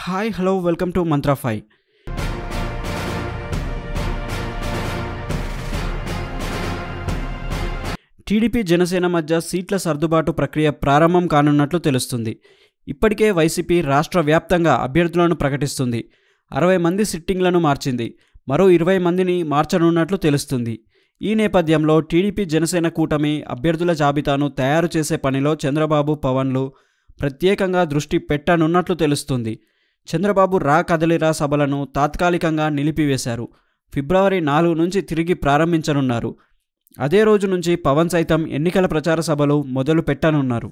Hi hello welcome to mantra 5. TDP Janasena మధ్య సీట్ల సర్దుబాటు ప్రక్రియ ప్రారంభం కానున్నట్లు తెలుస్తుంది. ఇప్పటికే వైసీపీ రాష్ట్ర వ్యాప్తంగా అభ్యర్థులను ప్రకటిస్తుంది. 60 మంది సిట్టింగ్లను మార్చింది. మరో 20 మందిని మార్చనున్నట్లు తెలుస్తుంది. ఈ నేపథ్యంలో టీడీపీ జనసేన కూటమి అభ్యర్థుల జాబితాను తయారు చేసే పనిలో చంద్రబాబు పవన్లు ప్రత్యేకంగా దృష్టి పెట్టనున్నట్లు తెలుస్తుంది. చంద్రబాబు రా కదలిరా సభలను తాత్కాలికంగా నిలిపివేశారు. ఫిబ్రవరి 4 నుంచి తిరిగి ప్రారంభించనున్నారు. అదే రోజు నుంచి పవన్ సైతం ఎన్నికల ప్రచార సభలు మొదలు పెట్టనున్నారు.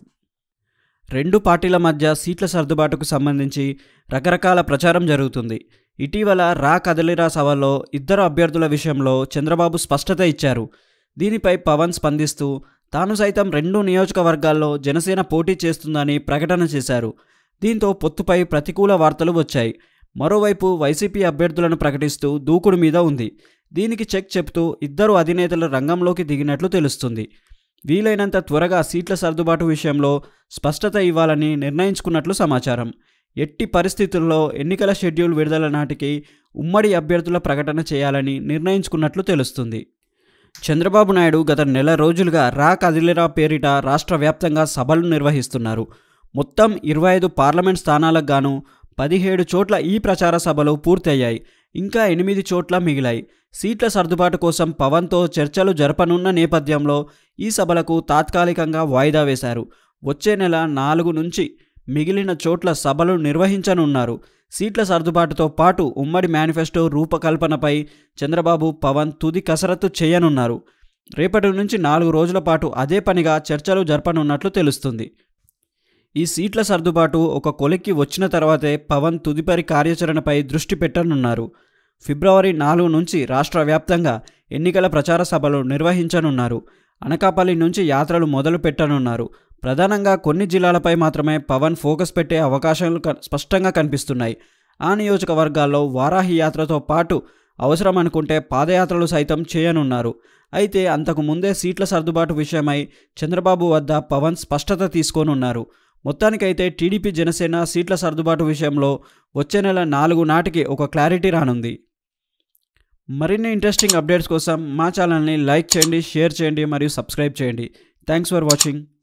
రెండు పార్టీల మధ్య సీట్ల సర్దుబాటుకు సంబంధించి రకరకాల ప్రచారం జరుగుతుంది. ఇటీవల రా కదలిరా సభలో ఇద్దరు అభ్యర్థుల విషయంలో చంద్రబాబు స్పష్టత ఇచ్చారు. దీనిపై పవన్ స్పందిస్తూ తాను సైతం 2 నియోజకవర్గాల్లో జనసేన పోటీ చేస్తుందని ప్రకటన చేశారు. దీంతో పొత్తుపై ప్రతికూల వార్తలు వచ్చాయి. మరోవైపు వైసీపీ అభ్యర్థులను ప్రకటిస్తూ దూకుడు మీద ఉంది. దీనికి చెక్ చెప్తూ ఇద్దరు అధినేతలు రంగంలోకి దిగినట్లు తెలుస్తుంది. వీలైనంత త్వరగా సీట్ల సర్దుబాటు విషయంలో స్పష్టత ఇవ్వాలని నిర్ణయించుకున్నట్లు సమాచారం. ఎట్టి పరిస్థితుల్లో ఎన్నికల షెడ్యూల్ విడుదల నాటికి ఉమ్మడి అభ్యర్థుల ప్రకటన చేయాలని నిర్ణయించుకున్నట్లు తెలుస్తుంది. చంద్రబాబు నాయుడు గత నెల రోజులుగా రా కదిలిరా పేరిట రాష్ట్ర వ్యాప్తంగా సభలు నిర్వహిస్తున్నారు. మొత్తం 25 పార్లమెంట్ స్థానాలకు గాను 17 చోట్ల ఈ ప్రచార సభలు పూర్తయ్యాయి. ఇంకా 8 చోట్ల మిగిలాయి. సీట్ల సర్దుబాటు కోసం పవన్తో చర్చలు జరపనున్న నేపథ్యంలో ఈ సభలకు తాత్కాలికంగా వాయిదా వేశారు. వచ్చే నెల 4 నుంచి మిగిలిన చోట్ల సభలు నిర్వహించనున్నారు. సీట్ల సర్దుబాటుతో పాటు ఉమ్మడి మేనిఫెస్టో రూపకల్పనపై చంద్రబాబు పవన్ తుది కసరత్తు చేయనున్నారు. రేపటి నుంచి 4 రోజుల పాటు అదే పనిగా చర్చలు జరపనున్నట్లు తెలుస్తుంది. ఈ సీట్ల సర్దుబాటు ఒక కొలిక్కి వచ్చిన తర్వాతే పవన్ తుదిపరి కార్యాచరణపై దృష్టి పెట్టనున్నారు. ఫిబ్రవరి 4 నుంచి రాష్ట్ర వ్యాప్తంగా ఎన్నికల ప్రచార సభలు నిర్వహించనున్నారు. అనకాపల్లి నుంచి యాత్రలు మొదలు పెట్టనున్నారు. ప్రధానంగా కొన్ని జిల్లాలపై మాత్రమే పవన్ ఫోకస్ పెట్టే అవకాశాలు స్పష్టంగా కనిపిస్తున్నాయి. ఆ నియోజకవర్గాల్లో వారాహి యాత్రతో పాటు అవసరం అనుకుంటే పాదయాత్రలు సైతం చేయనున్నారు. అయితే అంతకు ముందే సీట్ల సర్దుబాటు విషయమై చంద్రబాబు వద్ద పవన్ స్పష్టత తీసుకోనున్నారు. మొత్తానికైతే టీడీపీ జనసేన సీట్ల సర్దుబాటు విషయంలో వచ్చే నెల 4 నాటికి ఒక క్లారిటీ రానుంది. మరిన్ని ఇంట్రెస్టింగ్ అప్డేట్స్ కోసం మా ఛానల్ని లైక్ చేయండి, షేర్ చేయండి మరియు సబ్స్క్రైబ్ చేయండి. Thanks for watching.